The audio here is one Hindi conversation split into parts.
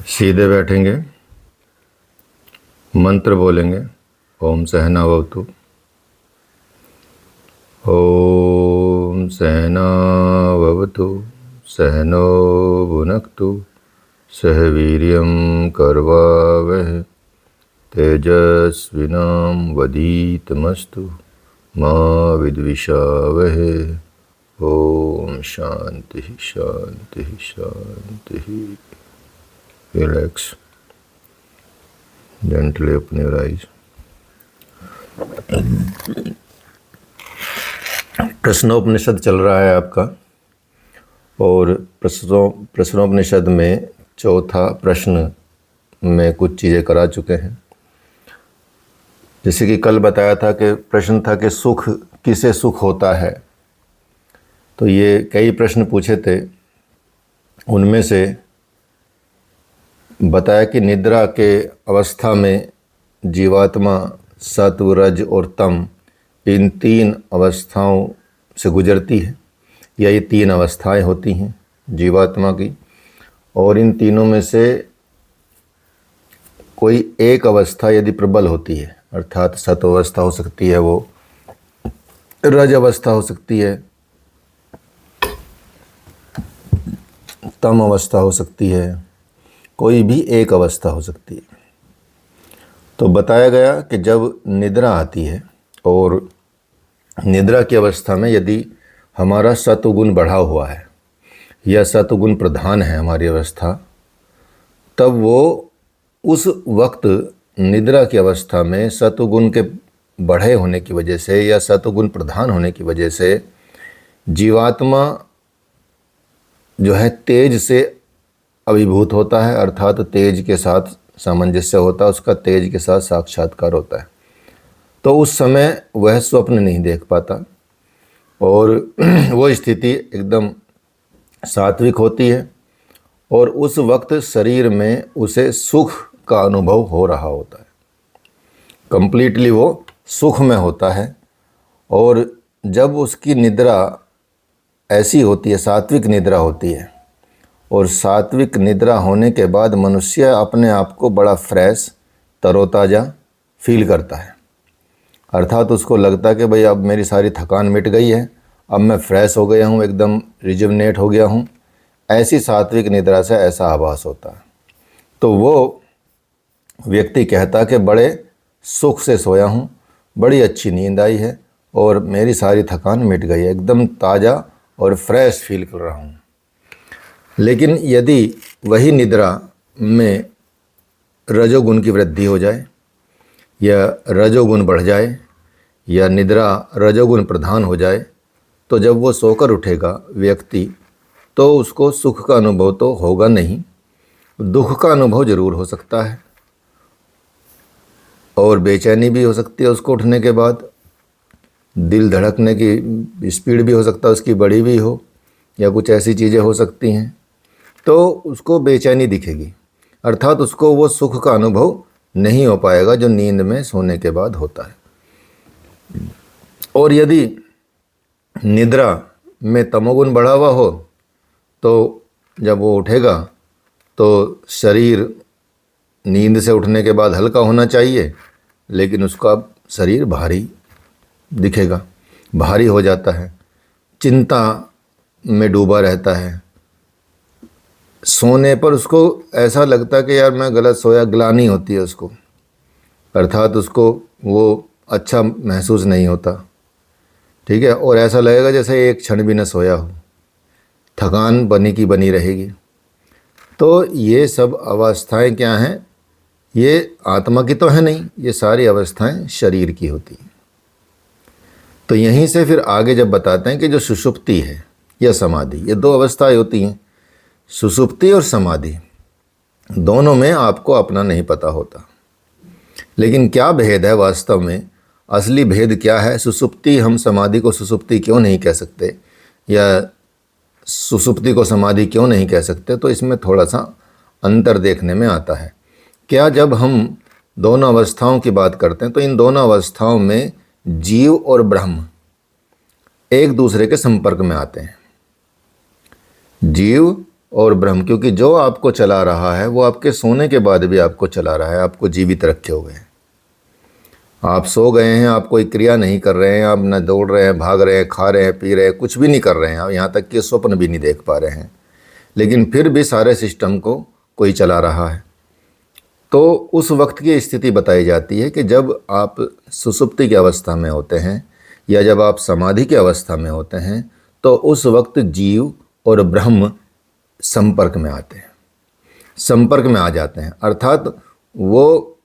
सीधे बैठेंगे, मंत्र बोलेंगे। ओम सहना भवतु। ओम सहना भवतु। सहनो भुनक्तु। सह वीर्यं कर्वावहै। तेजस्विनां वधीतमस्तु मा विद्विषावहै। ओम शांति शांति शांति। Relax. Gently open your eyes. Prashnopanishad चल रहा है आपका, और प्रश्नोपनिषद में चौथा प्रश्न में कुछ चीज़ें करा चुके हैं। जैसे कि कल बताया था कि प्रश्न था कि सुख किसे सुख होता है, तो ये कई प्रश्न पूछे थे। उनमें से बताया कि निद्रा के अवस्था में जीवात्मा सत्व, रज और तम इन तीन अवस्थाओं से गुजरती है, या ये तीन अवस्थाएं होती हैं जीवात्मा की, और इन तीनों में से कोई एक अवस्था यदि प्रबल होती है, अर्थात सत्व अवस्था हो सकती है, वो रज अवस्था हो सकती है, तम अवस्था हो सकती है, कोई भी एक अवस्था हो सकती है। तो बताया गया कि जब निद्रा आती है और निद्रा की अवस्था में यदि हमारा सत्वगुण बढ़ा हुआ है या सत्वगुण प्रधान है हमारी अवस्था, तब वो उस वक्त निद्रा की अवस्था में सत्वगुण के बढ़े होने की वजह से या सत्वगुण प्रधान होने की वजह से जीवात्मा जो है तेज से अभिभूत होता है, अर्थात तेज के साथ सामंजस्य होता है, उसका तेज के साथ साक्षात्कार होता है। तो उस समय वह स्वप्न नहीं देख पाता और वो स्थिति एकदम सात्विक होती है, और उस वक्त शरीर में उसे सुख का अनुभव हो रहा होता है, कंप्लीटली वो सुख में होता है। और जब उसकी निद्रा ऐसी होती है, सात्विक निद्रा होती है, और सात्विक निद्रा होने के बाद मनुष्य अपने आप को बड़ा फ्रेश, तरोताज़ा फील करता है, अर्थात उसको लगता है कि भाई अब मेरी सारी थकान मिट गई है, अब मैं फ्रेश हो गया हूँ, एकदम रिजुवनेट हो गया हूँ। ऐसी सात्विक निद्रा से ऐसा आभास होता है। तो वो व्यक्ति कहता कि बड़े सुख से सोया हूँ, बड़ी अच्छी नींद आई है और मेरी सारी थकान मिट गई है, एकदम ताज़ा और फ्रेश फील कर रहा हूँ। लेकिन यदि वही निद्रा में रजोगुण की वृद्धि हो जाए या रजोगुण बढ़ जाए या निद्रा रजोगुण प्रधान हो जाए, तो जब वो सोकर उठेगा व्यक्ति, तो उसको सुख का अनुभव तो होगा नहीं, दुख का अनुभव जरूर हो सकता है, और बेचैनी भी हो सकती है उसको उठने के बाद, दिल धड़कने की स्पीड भी हो सकता है उसकी बड़ी भी हो, या कुछ ऐसी चीज़ें हो सकती हैं। तो उसको बेचैनी दिखेगी, अर्थात उसको वो सुख का अनुभव नहीं हो पाएगा जो नींद में सोने के बाद होता है। और यदि निद्रा में तमोगुण बढ़ा हुआ हो, तो जब वो उठेगा तो शरीर नींद से उठने के बाद हल्का होना चाहिए, लेकिन उसका शरीर भारी दिखेगा, भारी हो जाता है, चिंता में डूबा रहता है। सोने पर उसको ऐसा लगता है कि यार मैं गलत सोया, ग्लानि होती है उसको, अर्थात उसको वो अच्छा महसूस नहीं होता, ठीक है, और ऐसा लगेगा जैसे एक क्षण भी न सोया हो, थकान बनी की बनी रहेगी। तो ये सब अवस्थाएं क्या हैं? ये आत्मा की तो है नहीं, ये सारी अवस्थाएं शरीर की होती हैं। तो यहीं से फिर आगे जब बताते हैं कि जो सुषुप्ति है या समाधि, ये दो अवस्थाएं होती हैं, सुषुप्ति और समाधि, दोनों में आपको अपना नहीं पता होता। लेकिन क्या भेद है वास्तव में, असली भेद क्या है? सुषुप्ति, हम समाधि को सुषुप्ति क्यों नहीं कह सकते, या सुषुप्ति को समाधि क्यों नहीं कह सकते? तो इसमें थोड़ा सा अंतर देखने में आता है। क्या जब हम दोनों अवस्थाओं की बात करते हैं, तो इन दोनों अवस्थाओं में जीव और ब्रह्म एक दूसरे के संपर्क में आते हैं। जीव और ब्रह्म, क्योंकि जो आपको चला रहा है वो आपके सोने के बाद भी आपको चला रहा है, आपको जीवित रखे हुए हैं। आप सो गए हैं, आप कोई क्रिया नहीं कर रहे हैं, आप न दौड़ रहे हैं, भाग रहे हैं, खा रहे हैं, पी रहे हैं, कुछ भी नहीं कर रहे हैं, आप यहाँ तक कि स्वप्न भी नहीं देख पा रहे हैं, लेकिन फिर भी सारे सिस्टम को कोई चला रहा है। तो उस वक्त की स्थिति बताई जाती है कि जब आप सुषुप्ति की अवस्था में होते हैं या जब आप समाधि की अवस्था में होते हैं, तो उस वक्त जीव और ब्रह्म संपर्क में आते हैं, संपर्क में आ जाते हैं, अर्थात वो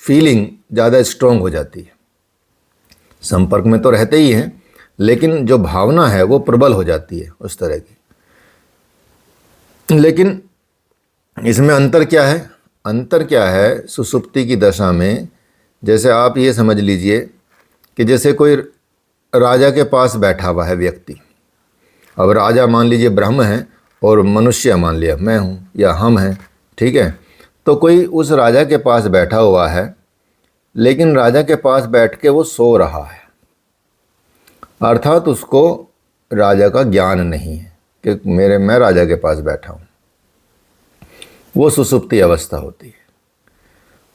फीलिंग ज़्यादा स्ट्रॉन्ग हो जाती है। संपर्क में तो रहते ही हैं, लेकिन जो भावना है वो प्रबल हो जाती है उस तरह की। लेकिन इसमें अंतर क्या है? अंतर क्या है सुषुप्ति की दशा में? जैसे आप ये समझ लीजिए कि जैसे कोई राजा के पास बैठा हुआ है व्यक्ति। अब राजा मान लीजिए ब्रह्म है और मनुष्य मान लिया मैं हूँ या हम हैं, ठीक है। तो कोई उस राजा के पास बैठा हुआ है, लेकिन राजा के पास बैठ के वो सो रहा है, अर्थात उसको राजा का ज्ञान नहीं है कि मैं राजा के पास बैठा हूँ। वो सुषुप्ति अवस्था होती है।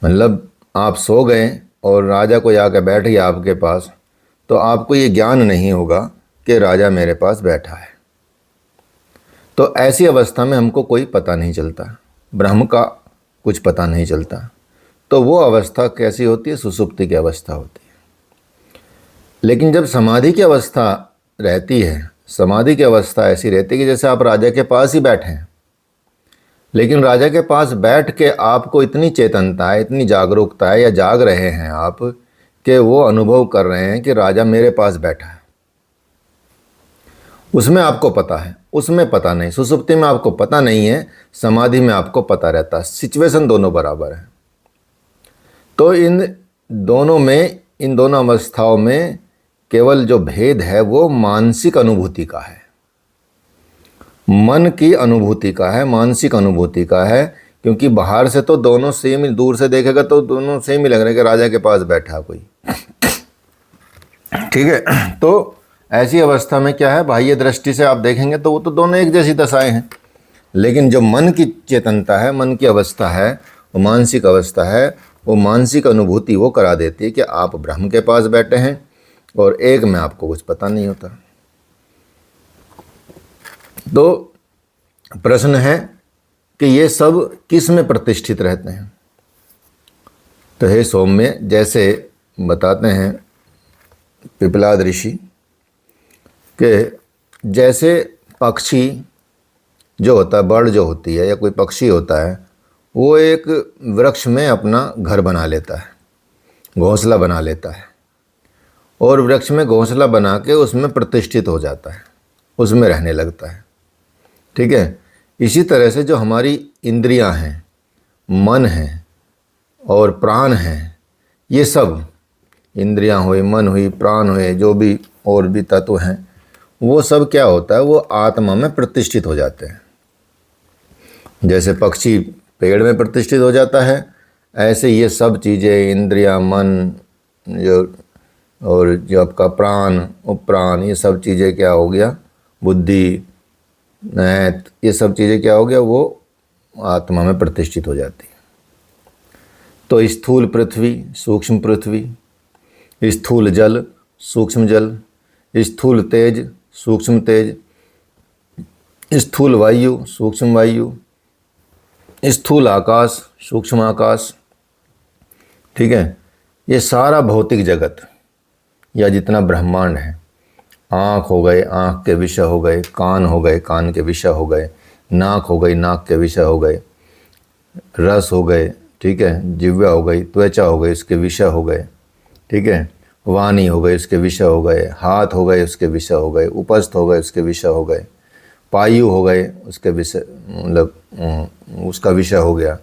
मतलब आप सो गए और राजा कोई आकर बैठ गया आपके पास, तो आपको ये ज्ञान नहीं होगा कि राजा मेरे पास बैठा है। तो ऐसी अवस्था में हमको कोई पता नहीं चलता, ब्रह्म का कुछ पता नहीं चलता। तो वो अवस्था कैसी होती है? सुषुप्ति की अवस्था होती है। लेकिन जब समाधि की अवस्था रहती है, समाधि की अवस्था ऐसी रहती है कि जैसे आप राजा के पास ही बैठे हैं, लेकिन राजा के पास बैठ के आपको इतनी चेतनता है, इतनी जागरूकता है, या जाग रहे हैं आप कि वो अनुभव कर रहे हैं कि राजा मेरे पास बैठा है। उसमें आपको पता है, उसमें पता नहीं। सुषुप्ति में आपको पता नहीं है, समाधि में आपको पता रहता है। सिचुएशन दोनों बराबर है। तो इन दोनों अवस्थाओं में केवल जो भेद है वो मानसिक अनुभूति का है, मन की अनुभूति का है, मानसिक अनुभूति का है। क्योंकि बाहर से तो दोनों सेम, दूर से देखेगा तो दोनों सेम ही लग रहे हैं कि राजा के पास बैठा कोई, ठीक है। तो ऐसी अवस्था में क्या है, बाह्य दृष्टि से आप देखेंगे तो वो तो दोनों एक जैसी दशाएं हैं। लेकिन जो मन की चेतनता है, मन की अवस्था है, वो मानसिक अवस्था है, वो मानसिक अनुभूति वो करा देती है कि आप ब्रह्म के पास बैठे हैं और एक में आपको कुछ पता नहीं होता। तो प्रश्न है कि ये सब किस में प्रतिष्ठित रहते हैं? तो हे सौम्य, जैसे बताते हैं पिपलाद ऋषि कि जैसे पक्षी जो होता है, बर्ड जो होती है या कोई पक्षी होता है, वो एक वृक्ष में अपना घर बना लेता है, घोंसला बना लेता है, और वृक्ष में घोंसला बना के उसमें प्रतिष्ठित हो जाता है, उसमें रहने लगता है, ठीक है। इसी तरह से जो हमारी इंद्रियां हैं, मन है और प्राण हैं, ये सब इंद्रियां हुई, मन हुई, प्राण हुए, जो भी और भी तत्व हैं, वो सब क्या होता है, वो आत्मा में प्रतिष्ठित हो जाते हैं। जैसे पक्षी पेड़ में प्रतिष्ठित हो जाता है, ऐसे ये सब चीज़ें, इंद्रियां, मन, जो और जो आपका प्राण, उपप्राण, ये सब चीज़ें क्या हो गया, बुद्धि, नैत, ये सब चीज़ें क्या हो गया, वो आत्मा में प्रतिष्ठित हो जाती है। तो स्थूल पृथ्वी, सूक्ष्म पृथ्वी, स्थूल जल, सूक्ष्म जल, स्थूल तेज, सूक्ष्म तेज, स्थूल वायु, सूक्ष्म वायु, स्थूल आकाश, सूक्ष्म आकाश, ठीक है। ये सारा भौतिक जगत या जितना ब्रह्मांड है, आँख हो गए, आँख के विषय हो गए, कान हो गए, कान के विषय हो गए, नाक हो गई, नाक के विषय हो गए, रस हो गए, ठीक है, जिह्वा हो गई, त्वचा हो गई, इसके विषय हो गए, ठीक है, वाणी हो गई, उसके विषय हो गए, हाथ हो गए, उसके विषय हो गए, उपस्थ हो गए, उसके विषय हो गए, पायु हो गए, उसके विषय, मतलब उसका विषय हो गया,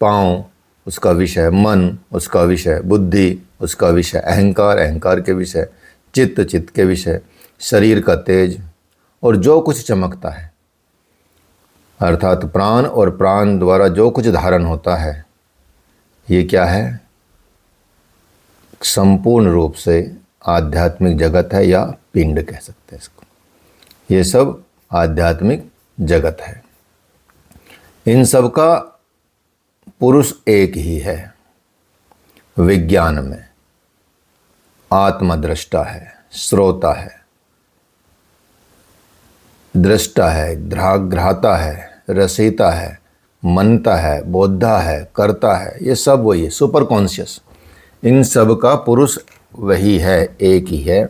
पाँव उसका विषय, मन उसका विषय, बुद्धि उसका विषय, अहंकार अहंकार के विषय, चित्त चित्त के विषय, शरीर का तेज, और जो कुछ चमकता है, अर्थात प्राण और प्राण द्वारा जो कुछ धारण होता है, ये क्या है, संपूर्ण रूप से आध्यात्मिक जगत है, या पिंड कह सकते हैं इसको। ये सब आध्यात्मिक जगत है। इन सब का पुरुष एक ही है। विज्ञान में आत्मद्रष्टा है, श्रोता है, दृष्टा है, ग्राहता है, रचयिता है, मनता है, बोद्धा है, करता है, ये सब वही है, सुपर कॉन्शियस। इन सब का पुरुष वही है, एक ही है।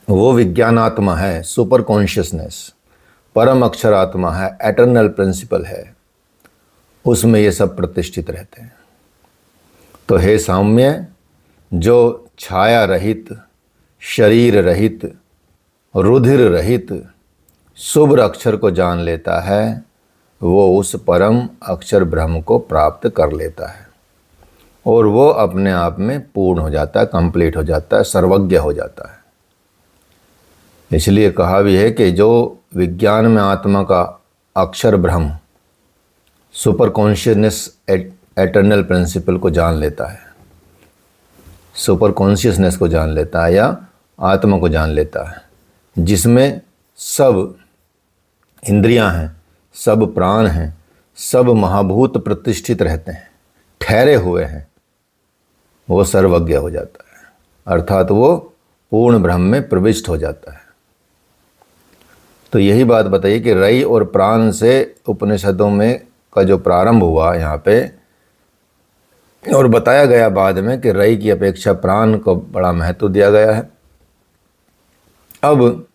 वो विज्ञानात्मा है, सुपर कॉन्शियसनेस, परम अक्षरात्मा है, एटर्नल प्रिंसिपल है, उसमें ये सब प्रतिष्ठित रहते हैं। तो हे साम्य, जो छाया रहित, शरीर रहित, रुधिर रहित शुभ्र अक्षर को जान लेता है, वो उस परम अक्षर ब्रह्म को प्राप्त कर लेता है और वो अपने आप में पूर्ण हो जाता है, कंप्लीट हो जाता है, सर्वज्ञ हो जाता है। इसलिए कहा भी है कि जो विज्ञान में आत्मा का अक्षर ब्रह्म, सुपर कॉन्शियसनेस, एटर्नल प्रिंसिपल को जान लेता है, सुपर कॉन्शियसनेस को जान लेता है या आत्मा को जान लेता है, जिसमें सब इंद्रियां हैं, सब प्राण हैं, सब महाभूत प्रतिष्ठित रहते हैं, ठहरे हुए हैं, वो सर्वज्ञ हो जाता है, अर्थात वो पूर्ण ब्रह्म में प्रविष्ट हो जाता है। तो यही बात बताइए कि रई और प्राण से उपनिषदों में का जो प्रारंभ हुआ यहाँ पे, और बताया गया बाद में कि रई की अपेक्षा प्राण को बड़ा महत्व दिया गया है। अब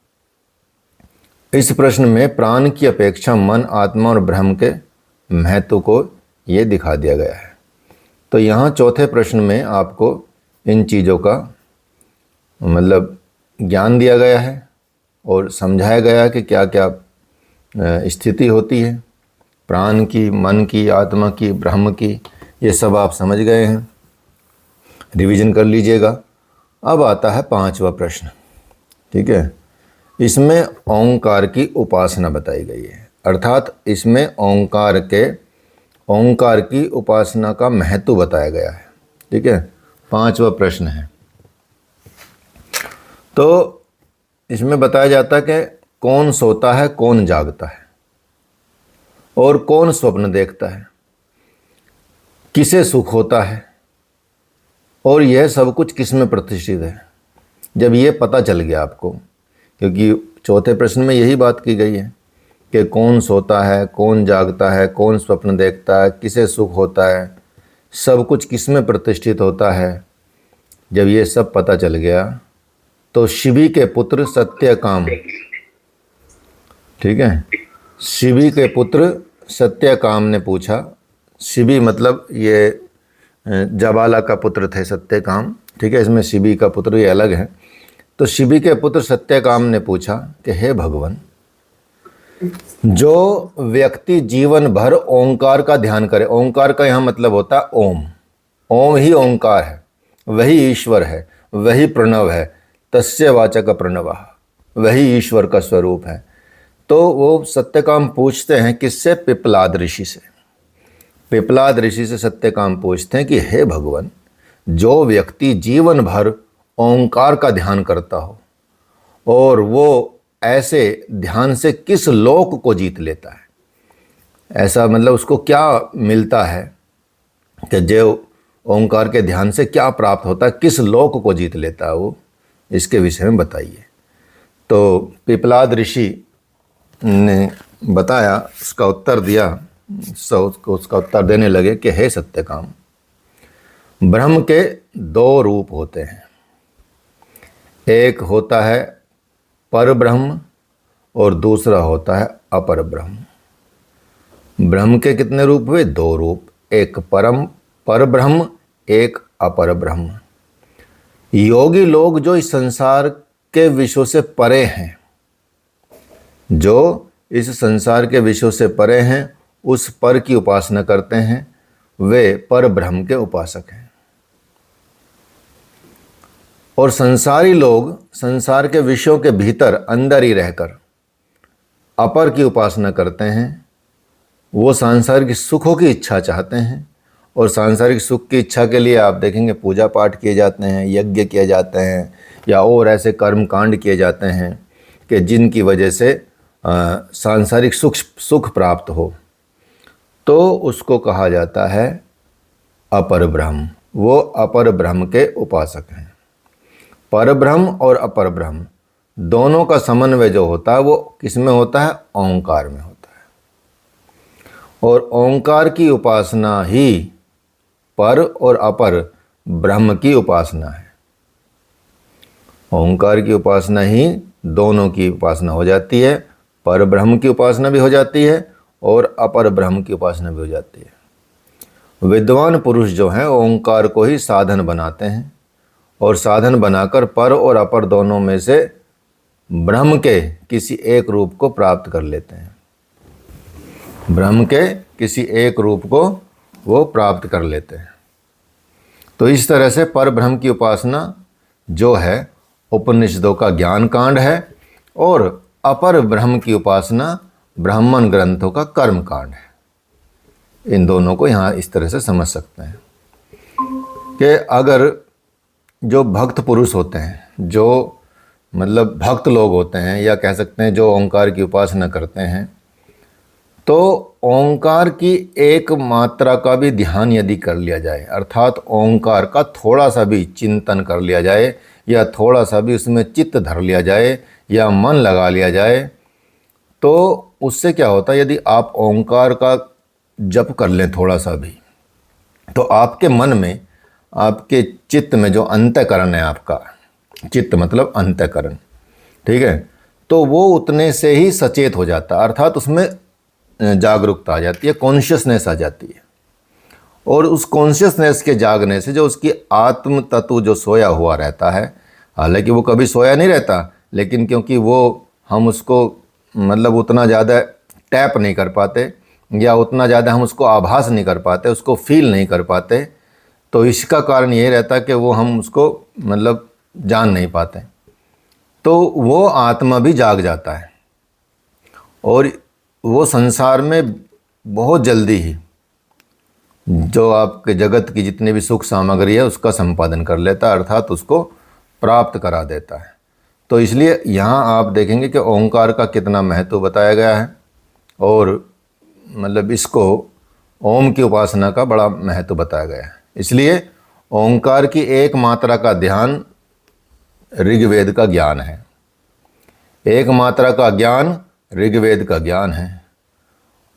इस प्रश्न में प्राण की अपेक्षा मन, आत्मा और ब्रह्म के महत्व को ये दिखा दिया गया है। तो यहाँ चौथे प्रश्न में आपको इन चीज़ों का मतलब ज्ञान दिया गया है और समझाया गया कि क्या क्या स्थिति होती है प्राण की, मन की, आत्मा की, ब्रह्म की, ये सब आप समझ गए हैं, रिवीजन कर लीजिएगा। अब आता है पांचवा प्रश्न, ठीक है। इसमें ओंकार की उपासना बताई गई है, अर्थात इसमें ओंकार की उपासना का महत्व बताया गया है, ठीक है। पांचवा प्रश्न है। तो इसमें बताया जाता है कि कौन सोता है, कौन जागता है और कौन स्वप्न देखता है, किसे सुख होता है और यह सब कुछ किस में प्रतिष्ठित है। जब ये पता चल गया आपको, क्योंकि चौथे प्रश्न में यही बात की गई है कि कौन सोता है, कौन जागता है, कौन स्वप्न देखता है, किसे सुख होता है, सब कुछ किस में प्रतिष्ठित होता है। जब ये सब पता चल गया तो शिवी के पुत्र सत्यकाम, ठीक है, शिवी के पुत्र सत्यकाम ने पूछा। शिवी मतलब ये जबाला का पुत्र थे सत्यकाम, ठीक है, इसमें शिवी का पुत्र ये अलग है। तो शिवी के पुत्र सत्यकाम ने पूछा कि हे भगवान, जो व्यक्ति जीवन भर ओंकार का ध्यान करे, ओंकार का यहाँ मतलब होता है ओम, ओम ही ओंकार है, वही ईश्वर है, वही प्रणव है, तस्य वाचक प्रणवः, वही ईश्वर का स्वरूप है। तो वो सत्यकाम पूछते हैं किससे? पिपलाद ऋषि से। पिपलाद ऋषि से सत्यकाम पूछते हैं कि हे भगवान, जो व्यक्ति जीवन भर ओंकार का ध्यान करता हो और वो ऐसे ध्यान से किस लोक को जीत लेता है, ऐसा मतलब उसको क्या मिलता है कि जो ओंकार के ध्यान से क्या प्राप्त होता है, किस लोक को जीत लेता है वो, इसके विषय में बताइए। तो पिपलाद ऋषि ने बताया, उसका उत्तर दिया, उसका उत्तर देने लगे कि हे सत्यकाम, ब्रह्म के दो रूप होते हैं, एक होता है पर ब्रह्म और दूसरा होता है अपर ब्रह्म। ब्रह्म के कितने रूप हुए? दो रूप, एक पर ब्रह्म, एक अपर ब्रह्म। योगी लोग जो इस संसार के विषयों से परे हैं, जो इस संसार के विषयों से परे हैं, उस पर की उपासना करते हैं, वे पर ब्रह्म के उपासक हैं। और संसारी लोग संसार के विषयों के भीतर अंदर ही रहकर अपर की उपासना करते हैं, वो सांसारिक सुखों की इच्छा चाहते हैं और सांसारिक सुख की इच्छा के लिए आप देखेंगे पूजा पाठ किए जाते हैं, यज्ञ किए जाते हैं या और ऐसे कर्म कांड किए जाते हैं कि जिनकी वजह से सांसारिक सुख प्राप्त हो, तो उसको कहा जाता है अपर ब्रह्म। वो अपर ब्रह्म के उपासक हैं। पर ब्रह्म और अपर ब्रह्म दोनों का समन्वय जो होता है वो किस में होता है? ओंकार में होता है। और ओंकार की उपासना ही पर और अपर ब्रह्म की उपासना है। ओंकार की उपासना ही दोनों की उपासना हो जाती है। पर ब्रह्म की उपासना भी हो जाती है और अपर ब्रह्म की उपासना भी हो जाती है। विद्वान पुरुष जो हैं ओंकार को ही साधन बनाते हैं और साधन बनाकर पर और अपर दोनों में से ब्रह्म के किसी एक रूप को प्राप्त कर लेते हैं। ब्रह्म के किसी एक रूप को वो प्राप्त कर लेते हैं। तो इस तरह से पर ब्रह्म की उपासना जो है उपनिषदों का ज्ञान कांड है और अपर ब्रह्म की उपासना ब्राह्मण ग्रंथों का कर्म कांड है। इन दोनों को यहाँ इस तरह से समझ सकते हैं कि अगर जो भक्त पुरुष होते हैं, जो मतलब भक्त लोग होते हैं, या कह सकते हैं जो ओंकार की उपासना करते हैं, तो ओंकार की एक मात्रा का भी ध्यान यदि कर लिया जाए, अर्थात ओंकार का थोड़ा सा भी चिंतन कर लिया जाए या थोड़ा सा भी उसमें चित्त धर लिया जाए या मन लगा लिया जाए, तो उससे क्या होता है? यदि आप ओंकार का जप कर लें थोड़ा सा भी, तो आपके मन में, आपके चित्त में जो अंतःकरण है, आपका चित्त मतलब अंतःकरण, ठीक है, तो वो उतने से ही सचेत हो जाता है, अर्थात उसमें जागरूकता आ जाती है, कॉन्शियसनेस आ जाती है। और उस कॉन्शियसनेस के जागने से जो उसकी आत्म तत्व जो सोया हुआ रहता है, हालांकि वो कभी सोया नहीं रहता, लेकिन क्योंकि वो हम उसको मतलब उतना ज़्यादा टैप नहीं कर पाते या उतना ज़्यादा हम उसको आभास नहीं कर पाते, उसको फील नहीं कर पाते, तो इसका कारण ये रहता है कि वो हम उसको मतलब जान नहीं पाते। तो वो आत्मा भी जाग जाता है और वो संसार में बहुत जल्दी ही जो आपके जगत की जितनी भी सुख सामग्री है उसका संपादन कर लेता है, अर्थात उसको प्राप्त करा देता है। तो इसलिए यहाँ आप देखेंगे कि ओंकार का कितना महत्व बताया गया है और मतलब इसको ओम की उपासना का बड़ा महत्व बताया गया है। इसलिए ओंकार की एक मात्रा का ध्यान ऋग्वेद का ज्ञान है। एक मात्रा का ज्ञान ऋग्वेद का ज्ञान है।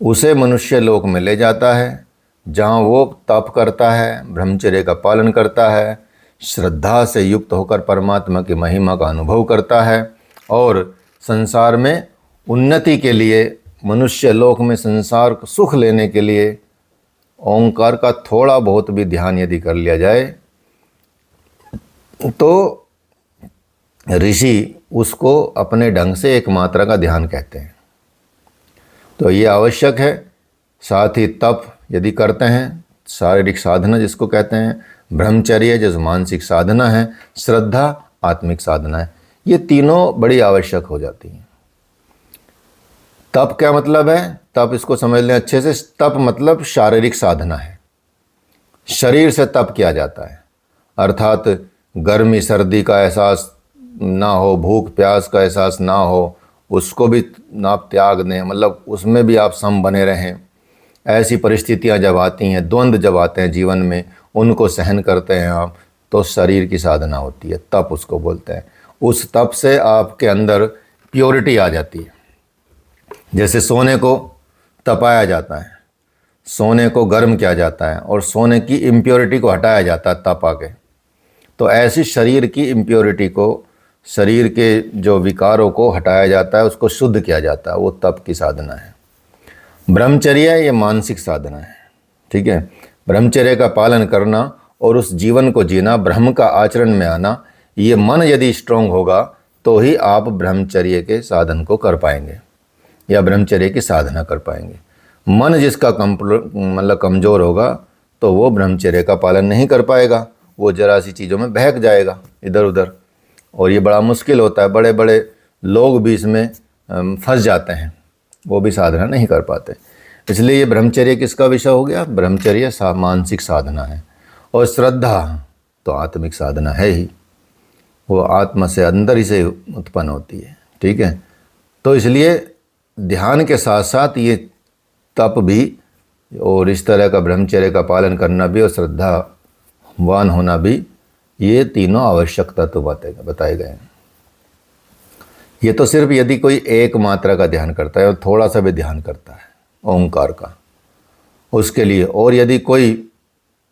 उसे मनुष्य लोक में ले जाता है जहाँ वो तप करता है, ब्रह्मचर्य का पालन करता है, श्रद्धा से युक्त होकर परमात्मा की महिमा का अनुभव करता है और संसार में उन्नति के लिए, मनुष्य लोक में संसार को सुख लेने के लिए ओंकार का थोड़ा बहुत भी ध्यान यदि कर लिया जाए तो ऋषि उसको अपने ढंग से एक मात्रा का ध्यान कहते हैं। तो ये आवश्यक है। साथ ही तप यदि करते हैं, शारीरिक साधना जिसको कहते हैं, ब्रह्मचर्य जो मानसिक साधना है, श्रद्धा आत्मिक साधना है, ये तीनों बड़ी आवश्यक हो जाती हैं। तप क्या मतलब है? तप इसको समझ लें अच्छे से। तप मतलब शारीरिक साधना है, शरीर से तप किया जाता है, अर्थात गर्मी सर्दी का एहसास ना हो, भूख प्यास का एहसास ना हो, उसको भी आप त्याग दें, मतलब उसमें भी आप सम बने रहें। ऐसी परिस्थितियां जब आती हैं, द्वंद्व जब आते हैं जीवन में, उनको सहन करते हैं आप, तो शरीर की साधना होती है, तप उसको बोलते हैं। उस तप से आपके अंदर प्योरिटी आ जाती है। जैसे सोने को तपाया जाता है, सोने को गर्म किया जाता है और सोने की इम्प्योरिटी को हटाया जाता है तप आके, तो ऐसी शरीर की इम्प्योरिटी को, शरीर के जो विकारों को हटाया जाता है, उसको शुद्ध किया जाता है, वो तप की साधना है। ब्रह्मचर्य ये मानसिक साधना है, ठीक है। ब्रह्मचर्य का पालन करना और उस जीवन को जीना, ब्रह्म का आचरण में आना, ये मन यदि स्ट्रांग होगा तो ही आप ब्रह्मचर्य के साधन को कर पाएंगे या ब्रह्मचर्य की साधना कर पाएंगे। मन जिसका मतलब कमज़ोर होगा तो वो ब्रह्मचर्य का पालन नहीं कर पाएगा, वो जरा सी चीज़ों में बहक जाएगा इधर उधर, और ये बड़ा मुश्किल होता है। बड़े बड़े लोग भी इसमें फंस जाते हैं, वो भी साधना नहीं कर पाते। इसलिए ये ब्रह्मचर्य किसका विषय हो गया? ब्रह्मचर्य मानसिक साधना है और श्रद्धा तो आत्मिक साधना है ही, वो आत्मा से अंदर ही से उत्पन्न होती है, ठीक है। तो इसलिए ध्यान के साथ साथ ये तप भी और इस तरह का ब्रह्मचर्य का पालन करना भी और श्रद्धावान होना भी, ये तीनों आवश्यक तत्व बताए गए हैं। ये तो सिर्फ यदि कोई एक मात्रा का ध्यान करता है और थोड़ा सा भी ध्यान करता है ओंकार का, उसके लिए। और यदि कोई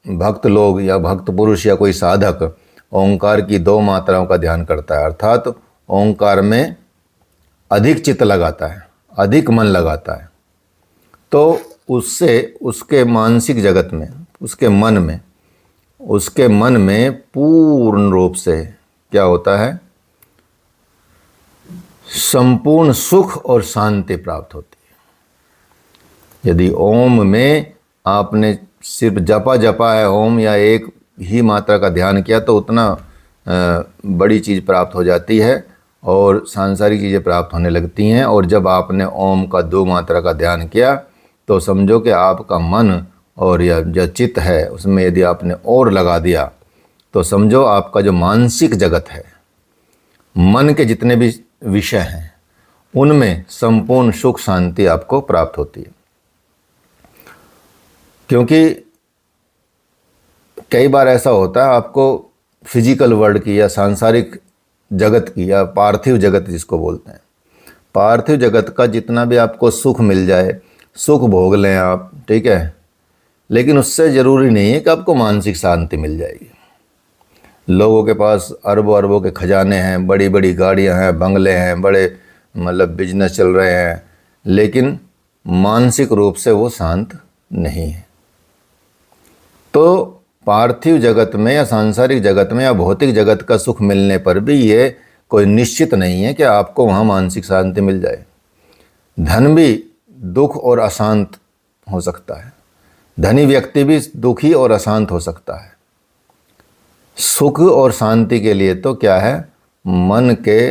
भक्त लोग या भक्त पुरुष या कोई साधक ओंकार की 2 मात्राओं का ध्यान करता है, अर्थात ओंकार में अधिक चित्त लगाता है, अधिक मन लगाता है, तो उससे उसके मानसिक जगत में, उसके मन में पूर्ण रूप से क्या होता है, संपूर्ण सुख और शांति प्राप्त होती है। यदि ओम में आपने सिर्फ जपा है ओम या एक ही मात्रा का ध्यान किया तो उतना बड़ी चीज़ प्राप्त हो जाती है और सांसारिक चीज़ें प्राप्त होने लगती हैं। और जब आपने ओम का 2 मात्रा का ध्यान किया तो समझो कि आपका मन और यह जो चित्त है उसमें यदि आपने और लगा दिया तो समझो आपका जो मानसिक जगत है, मन के जितने भी विषय हैं, उनमें संपूर्ण सुख शांति आपको प्राप्त होती है। क्योंकि कई बार ऐसा होता है आपको फिजिकल वर्ल्ड की या सांसारिक जगत की या पार्थिव जगत जिसको बोलते हैं, पार्थिव जगत का जितना भी आपको सुख मिल जाए, सुख भोग लें आप, ठीक है, लेकिन उससे ज़रूरी नहीं है कि आपको मानसिक शांति मिल जाएगी। लोगों के पास अरबों अरबों के खजाने हैं, बड़ी बड़ी गाड़ियां हैं, बंगले हैं, बड़े मतलब बिजनेस चल रहे हैं, लेकिन मानसिक रूप से वो शांत नहीं है। तो पार्थिव जगत में या सांसारिक जगत में या भौतिक जगत का सुख मिलने पर भी ये कोई निश्चित नहीं है कि आपको वहाँ मानसिक शांति मिल जाए। धन भी दुख और अशांत हो सकता है, धनी व्यक्ति भी दुखी और अशांत हो सकता है। सुख और शांति के लिए तो क्या है, मन के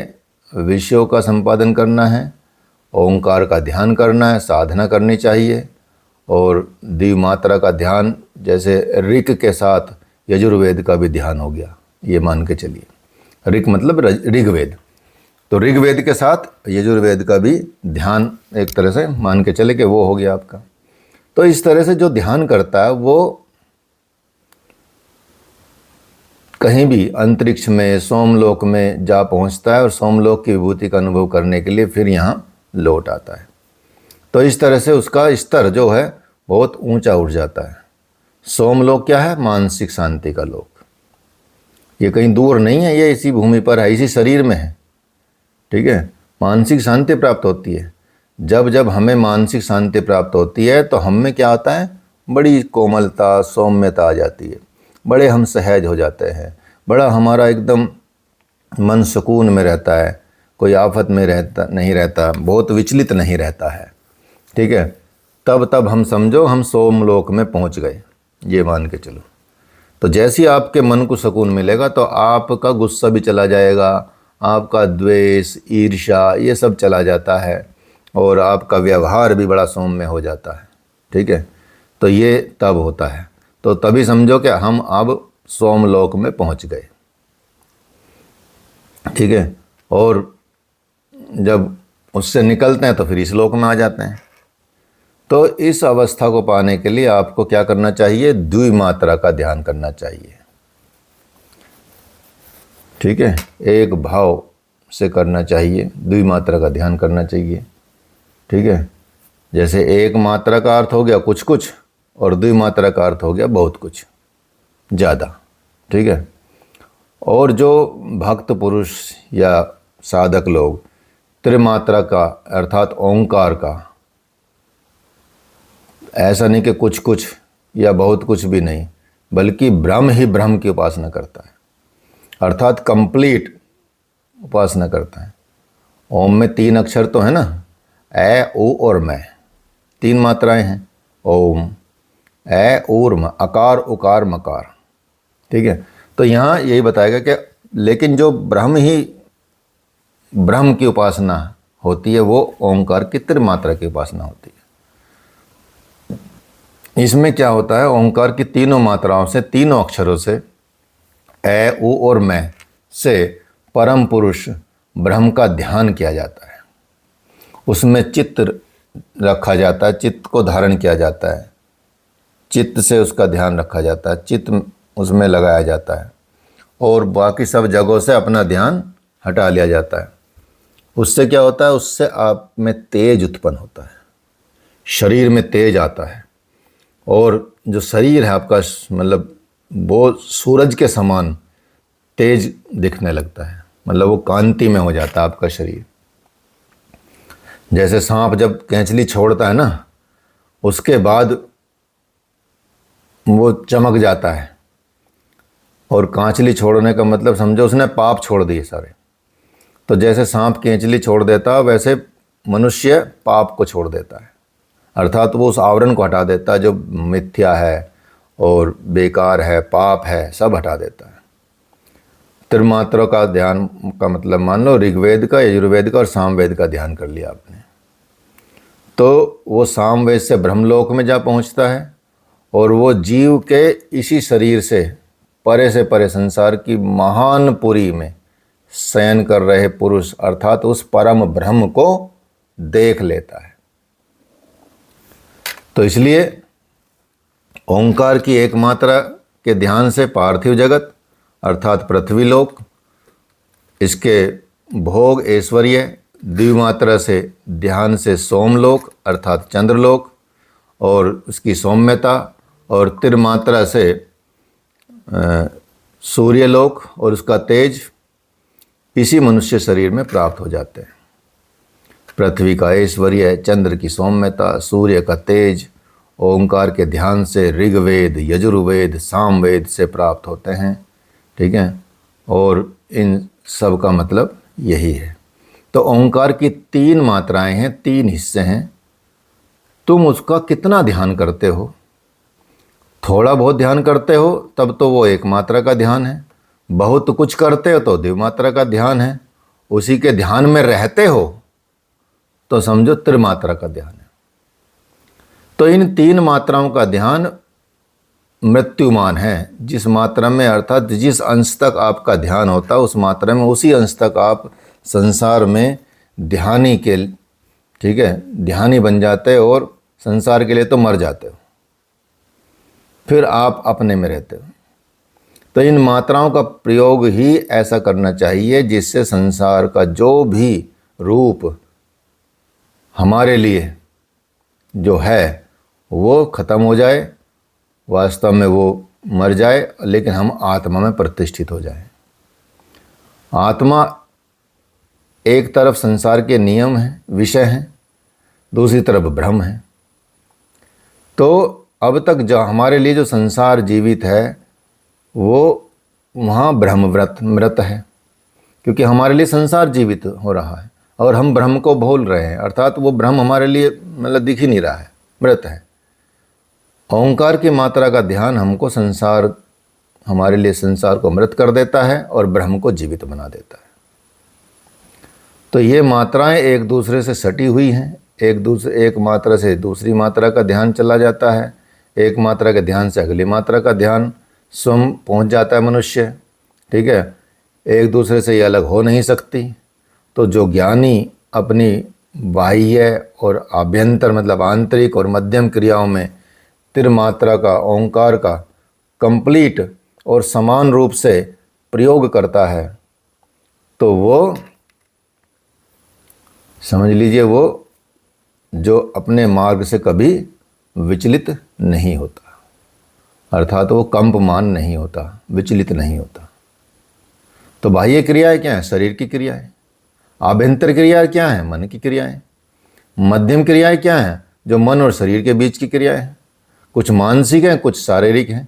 विषयों का संपादन करना है, ओंकार का ध्यान करना है, साधना करनी चाहिए। और द्विमात्रा का ध्यान, जैसे ऋक के साथ यजुर्वेद का भी ध्यान हो गया, ये मान के चलिए। ऋक मतलब ऋग्वेद, तो ऋग्वेद के साथ यजुर्वेद का भी ध्यान एक तरह से मान के चले कि वो हो गया आपका। तो इस तरह से जो ध्यान करता है वो कहीं भी अंतरिक्ष में, सोमलोक में जा पहुंचता है और सोमलोक की विभूति का अनुभव करने के लिए फिर यहाँ लौट आता है। तो इस तरह से उसका स्तर जो है बहुत ऊंचा उठ जाता है। सोमलोक क्या है, मानसिक शांति का लोक। ये कहीं दूर नहीं है, ये इसी भूमि पर है, इसी शरीर में है, ठीक है। मानसिक शांति प्राप्त होती है। जब जब हमें मानसिक शांति प्राप्त होती है तो हम में क्या आता है, बड़ी कोमलता, सौम्यता आ जाती है, बड़े हम सहज हो जाते हैं, बड़ा हमारा एकदम मन सुकून में रहता है, कोई आफत में नहीं रहता, बहुत विचलित नहीं रहता है, ठीक है। तब हम समझो हम सोमलोक में पहुंच गए, ये मान के चलो। तो जैसे ही आपके मन को सुकून मिलेगा तो आपका गुस्सा भी चला जाएगा, आपका द्वेष, ईर्ष्या, ये सब चला जाता है और आपका व्यवहार भी बड़ा सौम्य हो जाता है, ठीक है। तो ये तब होता है, तो तभी समझो कि हम अब सोमलोक में पहुंच गए, ठीक है। और जब उससे निकलते हैं तो फिर इस लोक में आ जाते हैं। तो इस अवस्था को पाने के लिए आपको क्या करना चाहिए, द्विमात्रा का ध्यान करना चाहिए, ठीक है। एक भाव से करना चाहिए, द्विमात्रा का ध्यान करना चाहिए, ठीक है। जैसे एक मात्रा का अर्थ हो गया कुछ कुछ और द्विमात्रा का अर्थ हो गया बहुत कुछ, ज़्यादा, ठीक है। और जो भक्त पुरुष या साधक लोग त्रिमात्रा का अर्थात ओंकार का, ऐसा नहीं कि कुछ कुछ या बहुत कुछ भी नहीं, बल्कि ब्रह्म ही ब्रह्म की उपासना करता है, अर्थात कंप्लीट उपासना करता है। ओम में 3 अक्षर तो है ना, ए, ओ और मैं, 3 मात्राएं हैं। ओम, ए, और म, अकार उकार मकार, ठीक है। तो यहाँ यही बताएगा कि लेकिन जो ब्रह्म ही ब्रह्म की उपासना होती है वो ओंकार की त्रिमात्रा की उपासना होती है। इसमें क्या होता है, ओंकार की तीनों मात्राओं से, तीनों अक्षरों से, ए, उ और मैं से परम पुरुष ब्रह्म का ध्यान किया जाता है, उसमें चित्त रखा जाता है, चित्त को धारण किया जाता है, चित्त से उसका ध्यान रखा जाता है, चित्त उसमें लगाया जाता है और बाकी सब जगहों से अपना ध्यान हटा लिया जाता है। उससे क्या होता है, उससे आप में तेज उत्पन्न होता है, शरीर में तेज आता है और जो शरीर है आपका मतलब वो सूरज के समान तेज दिखने लगता है, मतलब वो कांति में हो जाता है आपका शरीर। जैसे सांप जब कैंचली छोड़ता है ना, उसके बाद वो चमक जाता है, और कांचली छोड़ने का मतलब समझो उसने पाप छोड़ दिए सारे। तो जैसे सांप कैंचली छोड़ देता है वैसे मनुष्य पाप को छोड़ देता है, अर्थात वो उस आवरण को हटा देता है जो मिथ्या है और बेकार है, पाप है, सब हटा देता है। त्रिमात्रा का ध्यान का मतलब मान लो ऋग्वेद का, यजुर्वेद का और सामवेद का ध्यान कर लिया आपने, तो वो सामवेद से ब्रह्मलोक में जा पहुंचता है और वो जीव के इसी शरीर से परे संसार की महान पुरी में शयन कर रहे पुरुष अर्थात उस परम ब्रह्म को देख लेता है। तो इसलिए ओंकार की एक मात्रा के ध्यान से पार्थिव जगत अर्थात पृथ्वी लोक, इसके भोग ऐश्वर्य, द्विमात्रा से ध्यान से सोमलोक अर्थात चंद्रलोक और उसकी सौम्यता, और त्रिमात्रा से सूर्यलोक और उसका तेज इसी मनुष्य शरीर में प्राप्त हो जाते हैं। पृथ्वी का ऐश्वर्य, चंद्र की सौम्यता, सूर्य का तेज ओंकार के ध्यान से ऋग्वेद, यजुर्वेद, सामवेद से प्राप्त होते हैं। ठीक है, और इन सब का मतलब यही है। तो ओंकार की 3 मात्राएं हैं, 3 हिस्से हैं। तुम उसका कितना ध्यान करते हो? थोड़ा बहुत ध्यान करते हो तब तो वो एक मात्रा का ध्यान है, बहुत कुछ करते हो तो द्विमात्रा का ध्यान है, उसी के ध्यान में रहते हो तो समझो त्रिमात्रा का ध्यान है। तो इन 3 मात्राओं का ध्यान मृत्युमान है। जिस मात्रा में अर्थात जिस अंश तक आपका ध्यान होता है उस मात्रा में उसी अंश तक आप संसार में ध्यानी के, ठीक है, ध्यानी बन जाते हो और संसार के लिए तो मर जाते हो, फिर आप अपने में रहते हो। तो इन मात्राओं का प्रयोग ही ऐसा करना चाहिए जिससे संसार का जो भी रूप हमारे लिए जो है वो खत्म हो जाए, वास्तव में वो मर जाए, लेकिन हम आत्मा में प्रतिष्ठित हो जाएं। आत्मा एक तरफ संसार के नियम हैं, विषय हैं, दूसरी तरफ ब्रह्म है। तो अब तक जो हमारे लिए जो संसार जीवित है वो वहाँ ब्रह्मव्रत मृत है, क्योंकि हमारे लिए संसार जीवित हो रहा है और हम ब्रह्म को भूल रहे हैं, अर्थात वो ब्रह्म हमारे लिए मतलब दिख ही नहीं रहा है, मृत है। ओंकार की मात्रा का ध्यान हमको संसार, हमारे लिए संसार को मृत कर देता है और ब्रह्म को जीवित बना देता है। तो ये मात्राएं एक दूसरे से सटी हुई हैं, एक मात्रा से दूसरी मात्रा का ध्यान चला जाता है, एक मात्रा के ध्यान से अगली मात्रा का ध्यान स्वयं पहुंच जाता है मनुष्य। ठीक है, एक दूसरे से ये अलग हो नहीं सकती। तो जो ज्ञानी अपनी बाह्य और आभ्यंतर मतलब आंतरिक और मध्यम क्रियाओं में त्रिमात्रा का, ओंकार का कंप्लीट और समान रूप से प्रयोग करता है तो वो समझ लीजिए वो जो अपने मार्ग से कभी विचलित नहीं होता, अर्थात वो कंपमान नहीं होता, विचलित नहीं होता। तो बाह्य क्रियाएं क्या है? शरीर की क्रियाएं। आभ्यंतर क्रियाएं क्या है? मन की क्रियाएं। मध्यम क्रियाएं क्या हैं? जो मन और शरीर के बीच की क्रियाएं हैं, कुछ मानसिक हैं, कुछ शारीरिक हैं।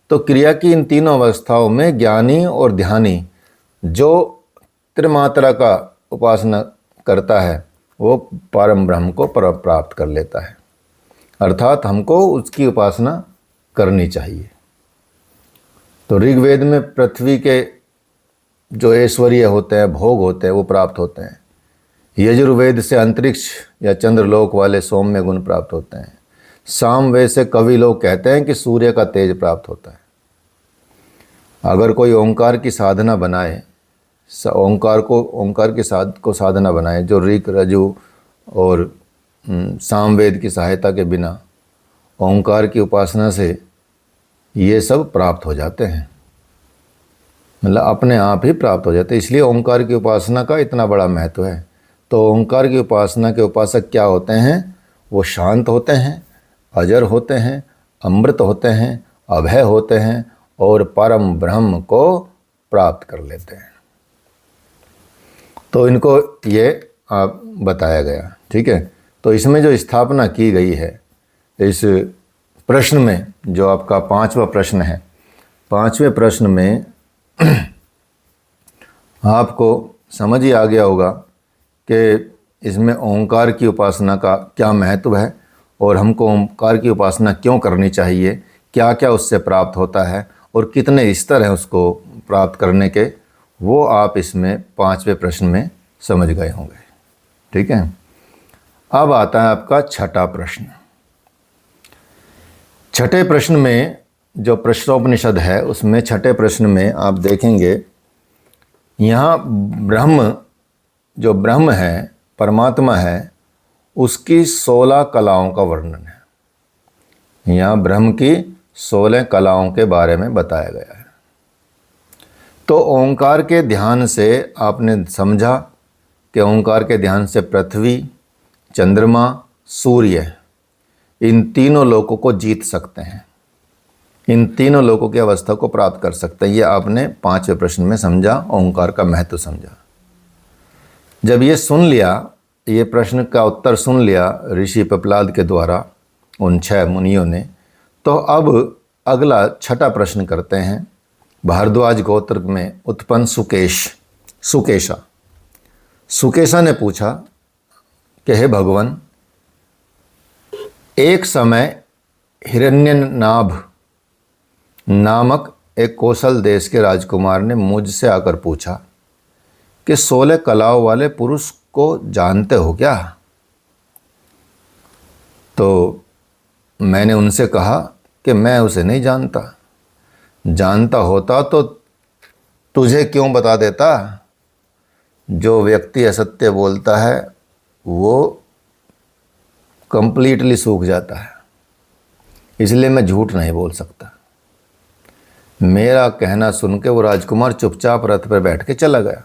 तो क्रिया की इन तीनों अवस्थाओं में ज्ञानी और ध्यानी जो त्रिमात्रा का उपासना करता है वो परम ब्रह्म को प्राप्त कर लेता है, अर्थात हमको उसकी उपासना करनी चाहिए। तो ऋग्वेद में पृथ्वी के जो ऐश्वर्य होते हैं, भोग होते हैं, वो प्राप्त होते हैं। यजुर्वेद से अंतरिक्ष या चंद्रलोक वाले सौम्य गुण प्राप्त होते हैं। सामवेद से कवि लोग कहते हैं कि सूर्य का तेज प्राप्त होता है। अगर कोई ओंकार की साधना बनाए, ओंकार की साधना बनाए जो ऋग, रजु और सामवेद की सहायता के बिना, ओंकार की उपासना से ये सब प्राप्त हो जाते हैं, मतलब अपने आप ही प्राप्त हो जाते हैं। इसलिए ओंकार की उपासना का इतना बड़ा महत्व है। तो ओंकार की उपासना के उपासक क्या होते हैं? वो शांत होते हैं, अजर होते हैं, अमृत होते हैं, अभय होते हैं और परम ब्रह्म को प्राप्त कर लेते हैं। तो इनको ये आप बताया गया, ठीक है। तो इसमें जो स्थापना की गई है, इस प्रश्न में, जो आपका 5वां प्रश्न है, 5वें प्रश्न में आपको समझ ही आ गया होगा कि इसमें ओंकार की उपासना का क्या महत्व है और हमको ओंकार की उपासना क्यों करनी चाहिए, क्या क्या उससे प्राप्त होता है और कितने स्तर हैं उसको प्राप्त करने के, वो आप इसमें 5वें प्रश्न में समझ गए होंगे, ठीक है। अब आता है आपका 6ठा प्रश्न। 6ठे प्रश्न में जो प्रश्नोपनिषद है, उसमें 6ठे प्रश्न में आप देखेंगे, यहाँ ब्रह्म, जो ब्रह्म है, परमात्मा है, उसकी 16 कलाओं का वर्णन है। यहाँ ब्रह्म की 16 कलाओं के बारे में बताया गया है। तो ओंकार के ध्यान से आपने समझा कि ओंकार के ध्यान से पृथ्वी, चंद्रमा, सूर्य, इन तीनों लोकों को जीत सकते हैं, इन तीनों लोकों की अवस्था को प्राप्त कर सकते हैं। ये आपने 5वें प्रश्न में समझा, ओंकार का महत्व समझा। जब ये सुन लिया, ये प्रश्न का उत्तर सुन लिया ऋषि पिपलाद के द्वारा उन 6 मुनियों ने, तो अब अगला 6ठा प्रश्न करते हैं। भारद्वाज गोत्र में उत्पन्न सुकेशा ने पूछा कि हे भगवान, एक समय हिरण्यनाभ नामक एक कौशल देश के राजकुमार ने मुझसे आकर पूछा कि 16 कलाओं वाले पुरुष को जानते हो क्या? तो मैंने उनसे कहा कि मैं उसे नहीं जानता, जानता होता तो तुझे क्यों बता देता। जो व्यक्ति असत्य बोलता है वो कंप्लीटली सूख जाता है, इसलिए मैं झूठ नहीं बोल सकता। मेरा कहना सुन के वो राजकुमार चुपचाप रथ पर बैठ के चला गया।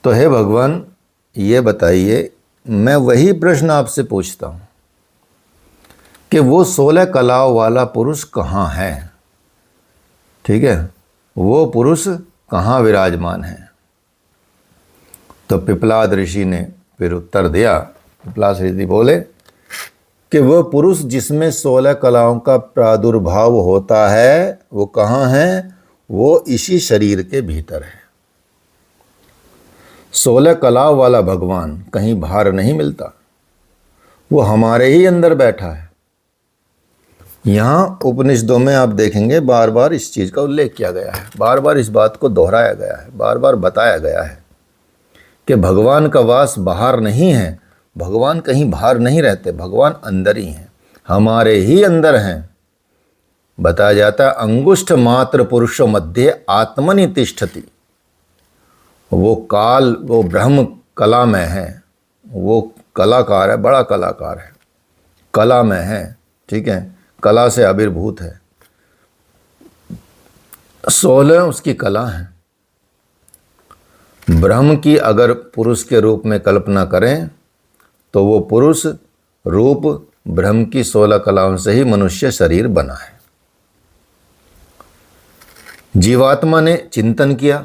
तो हे भगवान, ये बताइए, मैं वही प्रश्न आपसे पूछता हूँ कि वो 16 कलाओं वाला पुरुष कहाँ है, ठीक है, वो पुरुष कहाँ विराजमान है। तो पिपलाद ऋषि ने फिर उत्तर दिया। पिपलाद ऋषि बोले कि वह पुरुष जिसमें 16 कलाओं का प्रादुर्भाव होता है, वो कहाँ है? वो इसी शरीर के भीतर है। 16 कलाओं वाला भगवान कहीं बाहर नहीं मिलता, वो हमारे ही अंदर बैठा है। यहाँ उपनिषदों में आप देखेंगे बार बार इस चीज़ का उल्लेख किया गया है, बार बार इस बात को दोहराया गया है, बार बार बताया गया है कि भगवान का वास बाहर नहीं है, भगवान कहीं बाहर नहीं रहते, भगवान अंदर ही हैं, हमारे ही अंदर हैं। बताया जाता है अंगुष्ठ मात्र पुरुषो मध्य आत्मनि तिष्ठति। वो काल, वो ब्रह्म कला में है, वो कलाकार है, बड़ा कलाकार है, कला में है, ठीक है, कला से आविर्भूत है। 16 उसकी कला है। ब्रह्म की अगर पुरुष के रूप में कल्पना करें तो वो पुरुष रूप ब्रह्म की 16 कलाओं से ही मनुष्य शरीर बना है। जीवात्मा ने चिंतन किया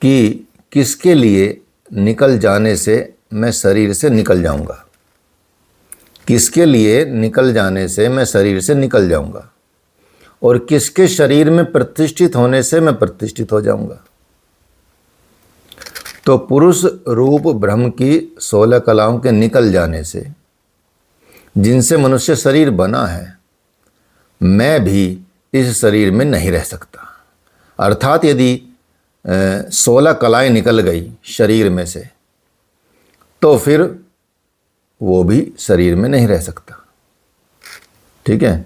कि किसके लिए निकल जाने से मैं शरीर से निकल जाऊंगा, किसके लिए निकल जाने से मैं शरीर से निकल जाऊंगा, और किसके शरीर में प्रतिष्ठित होने से मैं प्रतिष्ठित हो जाऊंगा। तो पुरुष रूप ब्रह्म की 16 कलाओं के निकल जाने से, जिनसे मनुष्य शरीर बना है, मैं भी इस शरीर में नहीं रह सकता। अर्थात यदि 16 कलाएं निकल गई शरीर में से, तो फिर वो भी शरीर में नहीं रह सकता, ठीक है।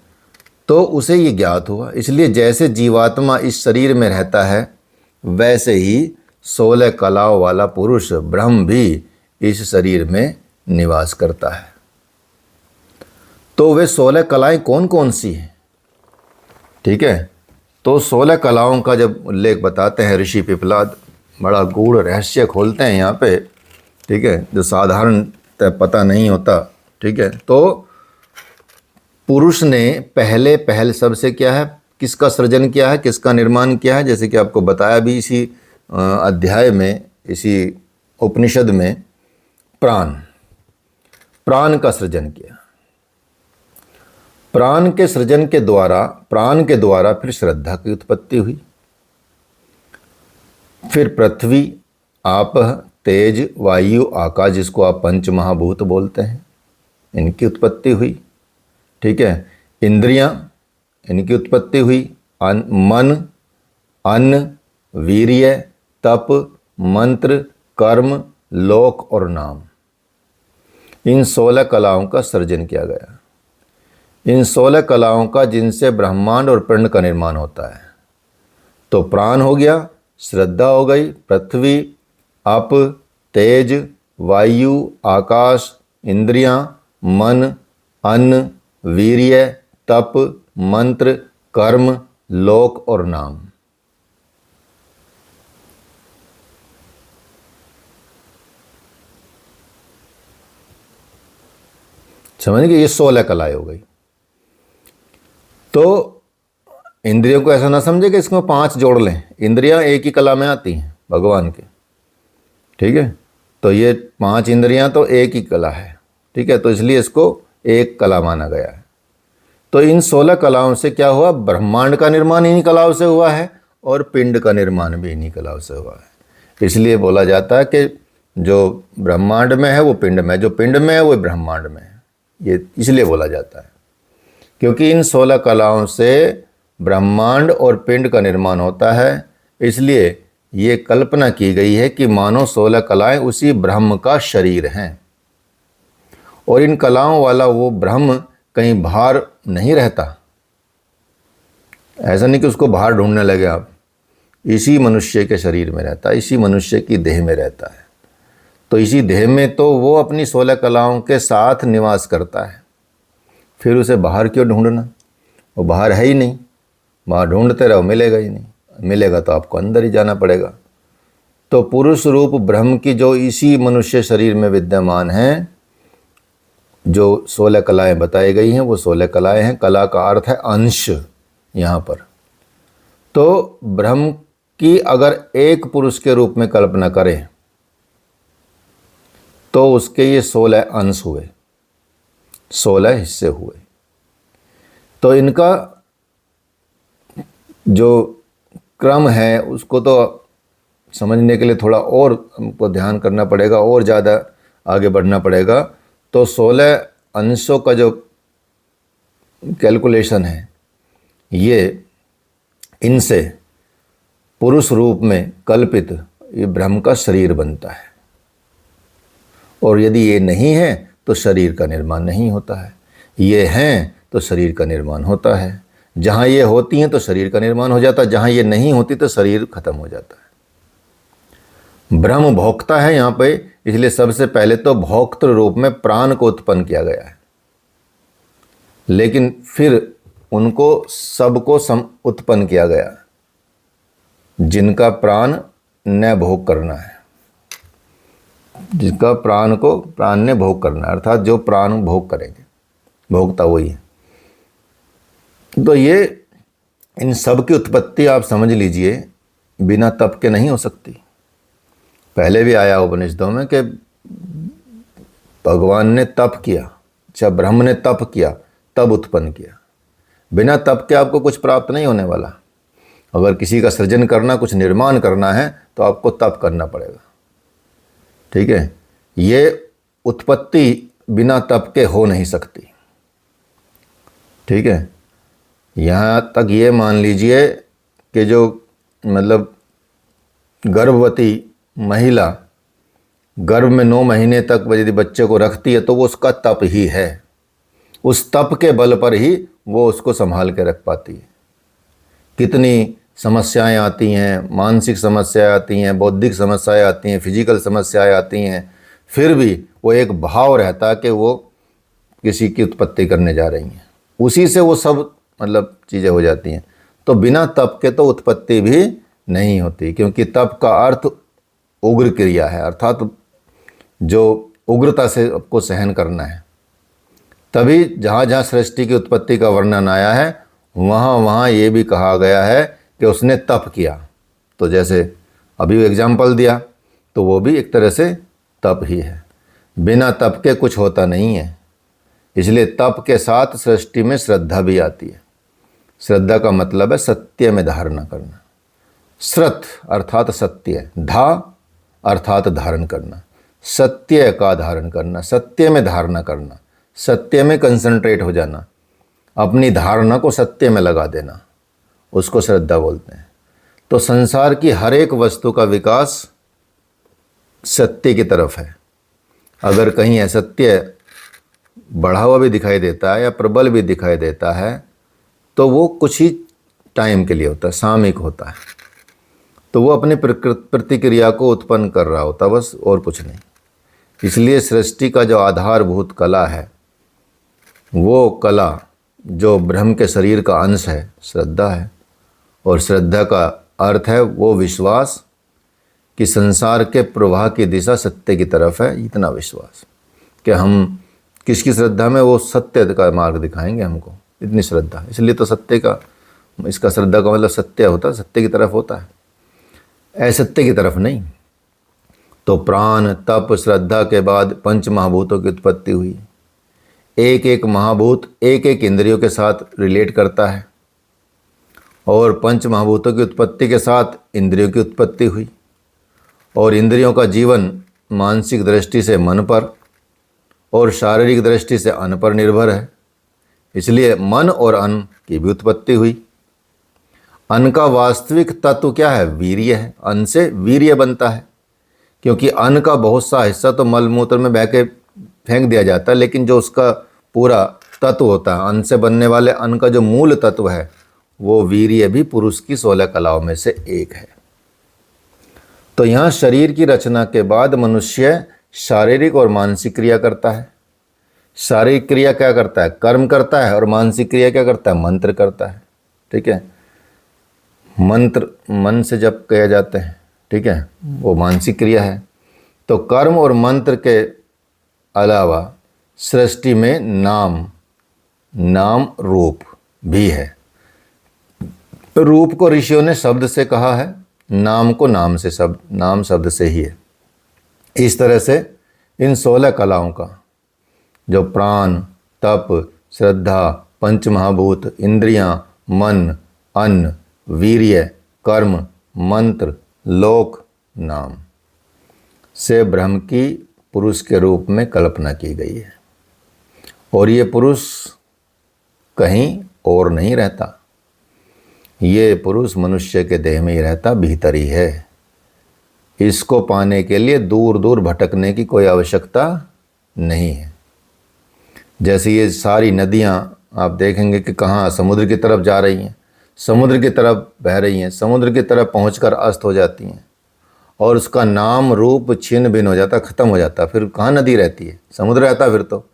तो उसे ये ज्ञात हुआ। इसलिए जैसे जीवात्मा इस शरीर में रहता है, वैसे ही 16 कलाओं वाला पुरुष ब्रह्म भी इस शरीर में निवास करता है। तो वे 16 कलाएं कौन कौन सी हैं? ठीक है, तो 16 कलाओं का जब उल्लेख बताते हैं ऋषि पिपलाद, बड़ा गूढ़ रहस्य खोलते हैं यहाँ पे, ठीक है, जो साधारण पता नहीं होता। ठीक है, तो पुरुष ने पहल सबसे क्या है, किसका सृजन किया है, किसका निर्माण किया है? जैसे कि आपको बताया भी इसी अध्याय में, इसी उपनिषद में, प्राण का सृजन किया। प्राण के सृजन के द्वारा, प्राण के द्वारा फिर श्रद्धा की उत्पत्ति हुई, फिर पृथ्वी, आप, तेज, वायु, आकाश, जिसको आप पंच महाभूत बोलते हैं, इनकी उत्पत्ति हुई। ठीक है, इंद्रियां, इनकी उत्पत्ति हुई, मन, अन्न, वीर्य, तप, मंत्र, कर्म, लोक और नाम, इन 16 कलाओं का सृजन किया गया। इन 16 कलाओं का, जिनसे ब्रह्मांड और पिंड का निर्माण होता है। तो प्राण हो गया, श्रद्धा हो गई, पृथ्वी, अप, तेज, वायु, आकाश, इंद्रियां, मन, अन्न, वीर्य, तप, मंत्र, कर्म, लोक और नाम। समझ गए? ये 16 कलाएं हो गई। तो इंद्रियों को ऐसा ना समझे कि इसमें 5 जोड़ लें, इंद्रियां एक ही कला में आती हैं भगवान के। ठीक है, तो ये 5 इंद्रियां तो एक ही कला है। ठीक है, तो इसलिए इसको एक कला माना गया है। तो इन 16 कलाओं से क्या हुआ? ब्रह्मांड का निर्माण इन्हीं कलाओं से हुआ है और पिंड का निर्माण भी इन्हीं कलाओं से हुआ है। इसलिए बोला जाता है कि जो ब्रह्मांड में है वो पिंड में है, जो पिंड में है वो ब्रह्मांड में है। ये इसलिए बोला जाता है क्योंकि इन 16 कलाओं से ब्रह्मांड और पिंड का निर्माण होता है। इसलिए ये कल्पना की गई है कि मानो 16 कलाएं उसी ब्रह्म का शरीर हैं और इन कलाओं वाला वो ब्रह्म कहीं बाहर नहीं रहता। ऐसा नहीं कि उसको बाहर ढूंढने लगे आप, इसी मनुष्य के शरीर में रहता है, इसी मनुष्य की देह में रहता है। तो इसी देह में तो वो अपनी 16 कलाओं के साथ निवास करता है, फिर उसे बाहर क्यों ढूंढना? वो बाहर है ही नहीं, बाहर ढूंढते रहो मिलेगा ही नहीं, मिलेगा तो आपको अंदर ही जाना पड़ेगा। तो पुरुष रूप ब्रह्म की जो इसी मनुष्य शरीर में विद्यमान है, जो 16 कलाएं बताई गई हैं वो 16 कलाएं हैं। कला का अर्थ है अंश यहाँ पर। तो ब्रह्म की अगर एक पुरुष के रूप में कल्पना करें तो उसके ये 16 अंश हुए, 16 हिस्से हुए। तो इनका जो क्रम है उसको तो समझने के लिए थोड़ा और हमको ध्यान करना पड़ेगा और ज़्यादा आगे बढ़ना पड़ेगा। तो 16 अंशों का जो कैलकुलेशन है, ये इनसे पुरुष रूप में कल्पित ये ब्रह्म का शरीर बनता है। और यदि ये नहीं है तो शरीर का निर्माण नहीं होता है, ये हैं तो शरीर का निर्माण होता है। जहाँ ये होती हैं तो शरीर का निर्माण हो जाता है, जहाँ ये नहीं होती तो शरीर खत्म हो जाता है। ब्रह्म भोक्ता है यहाँ पे, इसलिए सबसे पहले तो भोक्तृ रूप में प्राण को उत्पन्न किया गया है, लेकिन फिर उनको सबको उत्पन्न किया गया जिनका प्राण न भोग करना है, जिसका प्राण ने भोग करना है, अर्थात जो प्राण भोग करेंगे, भोगता वही है। तो ये इन सब की उत्पत्ति आप समझ लीजिए बिना तप के नहीं हो सकती। पहले भी आया उपनिषदों में कि भगवान ने तप किया, जब ब्रह्म ने तप किया तब उत्पन्न किया। बिना तप के आपको कुछ प्राप्त नहीं होने वाला। अगर किसी का सृजन करना, कुछ निर्माण करना है तो आपको तप करना पड़ेगा। ठीक है, ये उत्पत्ति बिना तप के हो नहीं सकती। ठीक है, यहाँ तक ये मान लीजिए कि जो मतलब गर्भवती महिला गर्भ में 9 महीने तक यदि बच्चे को रखती है तो वो उसका तप ही है। उस तप के बल पर ही वो उसको संभाल के रख पाती है। कितनी समस्याएं आती हैं, मानसिक समस्याएं आती हैं, बौद्धिक समस्याएं आती हैं, फिजिकल समस्याएं आती हैं, फिर भी वो एक भाव रहता है कि वो किसी की उत्पत्ति करने जा रही हैं, उसी से वो सब मतलब चीज़ें हो जाती हैं। तो बिना तप के तो उत्पत्ति भी नहीं होती, क्योंकि तप का अर्थ उग्र क्रिया है, अर्थात जो उग्रता से आपको सहन करना है। तभी जहाँ जहाँ सृष्टि की उत्पत्ति का वर्णन आया है वहाँ वहाँ ये भी कहा गया है कि उसने तप किया। तो जैसे अभी एग्जाम्पल दिया, तो वो भी एक तरह से तप ही है। बिना तप के कुछ होता नहीं है, इसलिए तप के साथ सृष्टि में श्रद्धा भी आती है। श्रद्धा का मतलब है सत्य में धारणा करना। श्रत अर्थात सत्य, धा अर्थात धारण करना, सत्य का धारण करना, सत्य में धारणा करना, सत्य में कंसंट्रेट हो जाना, अपनी धारणा को सत्य में लगा देना, उसको श्रद्धा बोलते हैं। तो संसार की हर एक वस्तु का विकास सत्य की तरफ है। अगर कहीं असत्य बढ़ा हुआ भी दिखाई देता है या प्रबल भी दिखाई देता है तो वो कुछ ही टाइम के लिए होता है, सामयिक होता है। तो वो अपनी प्रतिक्रिया को उत्पन्न कर रहा होता, बस, और कुछ नहीं। इसलिए सृष्टि का जो आधारभूत कला है, वो कला जो ब्रह्म के शरीर का अंश है, श्रद्धा है। और श्रद्धा का अर्थ है वो विश्वास कि संसार के प्रवाह की दिशा सत्य की तरफ है। इतना विश्वास कि हम किसकी श्रद्धा में, वो सत्य का मार्ग दिखाएंगे हमको, इतनी श्रद्धा। इसलिए तो सत्य का, इसका श्रद्धा का मतलब सत्य होता है, सत्य की तरफ होता है, असत्य की तरफ नहीं। तो प्राण, तप, श्रद्धा के बाद पंच महाभूतों की उत्पत्ति हुई। एक एक महाभूत एक एक इंद्रियों के साथ रिलेट करता है, और पंच महाभूतों की उत्पत्ति के साथ इंद्रियों की उत्पत्ति हुई। और इंद्रियों का जीवन मानसिक दृष्टि से मन पर और शारीरिक दृष्टि से अन्न पर निर्भर है। इसलिए मन और अन्न की भी उत्पत्ति हुई। अन्न का वास्तविक तत्व क्या है? वीर्य है। अन्न से वीर्य बनता है, क्योंकि अन्न का बहुत सा हिस्सा तो मलमूत्र में बह के फेंक दिया जाता है, लेकिन जो उसका पूरा तत्व होता है, अन्न से बनने वाले अन्न का जो मूल तत्व है, वो वीर्य भी पुरुष की 16 कलाओं में से एक है। तो यहाँ शरीर की रचना के बाद मनुष्य शारीरिक और मानसिक क्रिया करता है। शारीरिक क्रिया क्या करता है? कर्म करता है। और मानसिक क्रिया क्या करता है? मंत्र करता है। ठीक है, मंत्र मन से जप किया जाते हैं, ठीक है, वो मानसिक क्रिया है। तो कर्म और मंत्र के अलावा सृष्टि में नाम रूप भी है। रूप को ऋषियों ने शब्द से कहा है, नाम को नाम शब्द से ही है। इस तरह से इन 16 कलाओं का, जो प्राण, तप, श्रद्धा, पंच महाभूत, इंद्रियां, मन, अन्न, वीर्य, कर्म, मंत्र, लोक, नाम, से ब्रह्म की पुरुष के रूप में कल्पना की गई है। और ये पुरुष कहीं और नहीं रहता, ये पुरुष मनुष्य के देह में ही रहता, भीतर ही है। इसको पाने के लिए दूर दूर भटकने की कोई आवश्यकता नहीं है। जैसे ये सारी नदियाँ आप देखेंगे कि कहाँ समुद्र की तरफ जा रही हैं, समुद्र की तरफ बह रही हैं, समुद्र की तरफ पहुंचकर अस्त हो जाती हैं, और उसका नाम रूप छिन्न भिन्न हो जाता, ख़त्म हो जाता। फिर कहाँ नदी रहती है? समुद्र रहता। फिर तो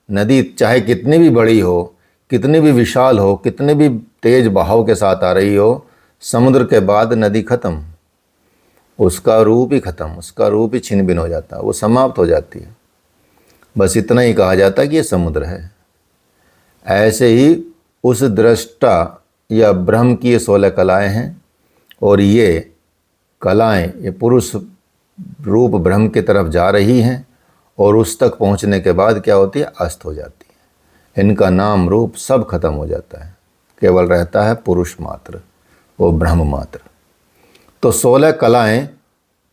नदी चाहे कितनी भी बड़ी हो, कितनी भी विशाल हो, कितने भी तेज बहाव के साथ आ रही हो, समुद्र के बाद नदी खत्म, उसका रूप ही खत्म, उसका रूप ही छिन्न भिन्न हो जाता, वो समाप्त हो जाती है। बस इतना ही कहा जाता है कि ये समुद्र है। ऐसे ही उस दृष्टा या ब्रह्म की ये 16 कलाएं हैं, और ये कलाएं, ये पुरुष रूप ब्रह्म की तरफ जा रही हैं, और उस तक पहुंचने के बाद क्या होती है? अस्त हो जाती है। इनका नाम रूप सब खत्म हो जाता है, केवल रहता है पुरुष मात्र, वो ब्रह्म मात्र। तो 16 कलाएं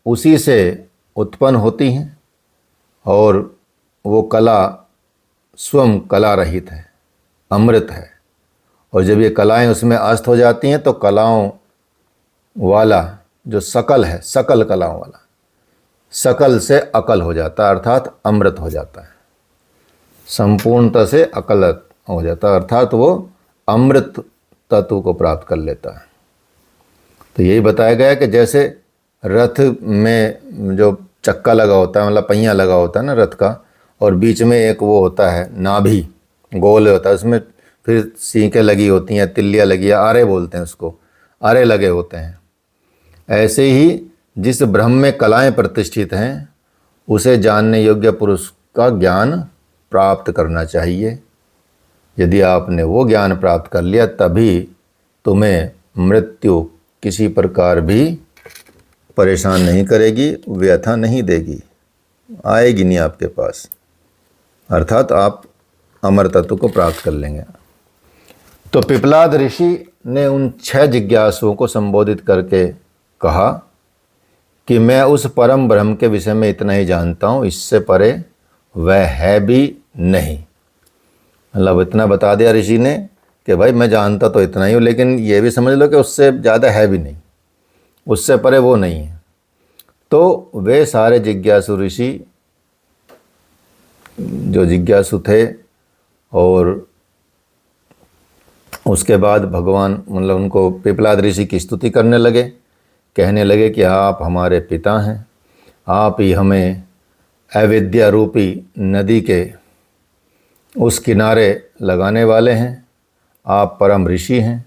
उसी से उत्पन्न होती हैं, और वो कला स्वयं कला रहित है, अमृत है। और जब ये कलाएं उसमें अस्त हो जाती हैं तो कलाओं वाला जो सकल है, सकल कलाओं वाला, सकल से अकल हो जाता है, अर्थात अमृत हो जाता है। संपूर्णता से अकल हो जाता है, अर्थात वो अमृत तत्व को प्राप्त कर लेता है। तो यही बताया गया कि जैसे रथ में जो चक्का लगा होता है, मतलब पहिया लगा होता है ना रथ का, और बीच में एक वो होता है नाभि, गोल होता है, उसमें फिर सींकें लगी होती हैं, तिल्लियाँ लगी है, आरे बोलते हैं उसको, आरे लगे होते हैं। ऐसे ही जिस ब्रह्म में कलाएं प्रतिष्ठित हैं उसे जानने योग्य पुरुष का ज्ञान प्राप्त करना चाहिए। यदि आपने वो ज्ञान प्राप्त कर लिया तभी तुम्हें मृत्यु किसी प्रकार भी परेशान नहीं करेगी, व्यथा नहीं देगी, आएगी नहीं आपके पास, अर्थात आप अमर तत्व को प्राप्त कर लेंगे। तो पिपलाद ऋषि ने उन 6 जिज्ञासुओं को संबोधित करके कहा कि मैं उस परम ब्रह्म के विषय में इतना ही जानता हूँ, इससे परे वह है भी नहीं। मतलब इतना बता दिया ऋषि ने कि भाई मैं जानता तो इतना ही हूँ, लेकिन ये भी समझ लो कि उससे ज़्यादा है भी नहीं, उससे परे वो नहीं है। तो वे सारे जिज्ञासु ऋषि जो जिज्ञासु थे, और उसके बाद भगवान मतलब उनको पिपलाद ऋषि की स्तुति करने लगे, कहने लगे कि आप हमारे पिता हैं, आप ही हमें अविद्या रूपी नदी के उस किनारे लगाने वाले हैं, आप परम ऋषि हैं,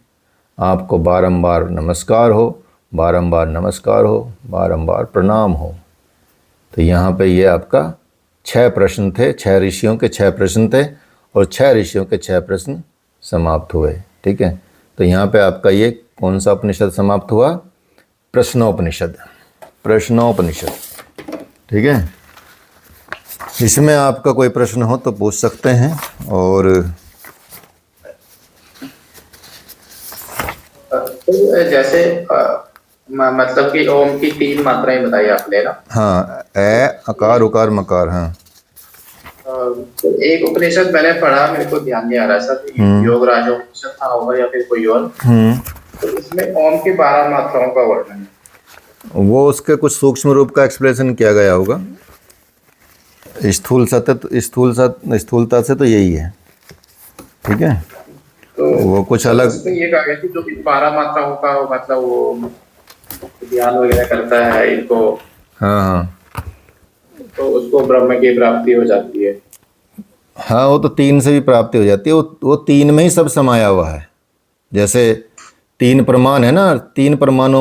आपको बारंबार नमस्कार हो, बारंबार नमस्कार हो, बारंबार प्रणाम हो। तो यहाँ पे ये आपका 6 प्रश्न थे, 6 ऋषियों के 6 प्रश्न थे, और 6 ऋषियों के 6 प्रश्न समाप्त हुए। ठीक है, तो यहाँ पे आपका ये कौन सा उपनिषद समाप्त हुआ? प्रश्नोपनिषद, प्रश्नोपनिषद। ठीक है, इसमें आपका कोई प्रश्न हो तो पूछ सकते हैं। और तो जैसे मतलब कि ओम की 3 मात्राएं बताई आपने ना? हाँ, ए, अकार, उकार, मकार। हाँ, तो एक उपनिषद मैंने पढ़ा, मेरे को ध्यान नहीं आ रहा सर, योग राजोपनिषद था होगा या फिर कोई और। तो इसमें ओम की 12 मात्राओं का वर्णन है। वो उसके कुछ सूक्ष्म रूप का एक्सप्रेशन किया गया होगा। स्थूलता से तो यही है। ठीक है, तो वो कुछ अलग ये कहा गया कि जो भी 12 मात्राओं का मतलब वो ध्यान वगैरह करता है इनको, हाँ, तो उसको ब्रह्म की प्राप्ति हो जाती है। हाँ, वो तो 3 से भी प्राप्ति हो जाती है। वो 3 में ही सब समाया हुआ है। जैसे 3 प्रमाण है ना, 3 प्रमाणों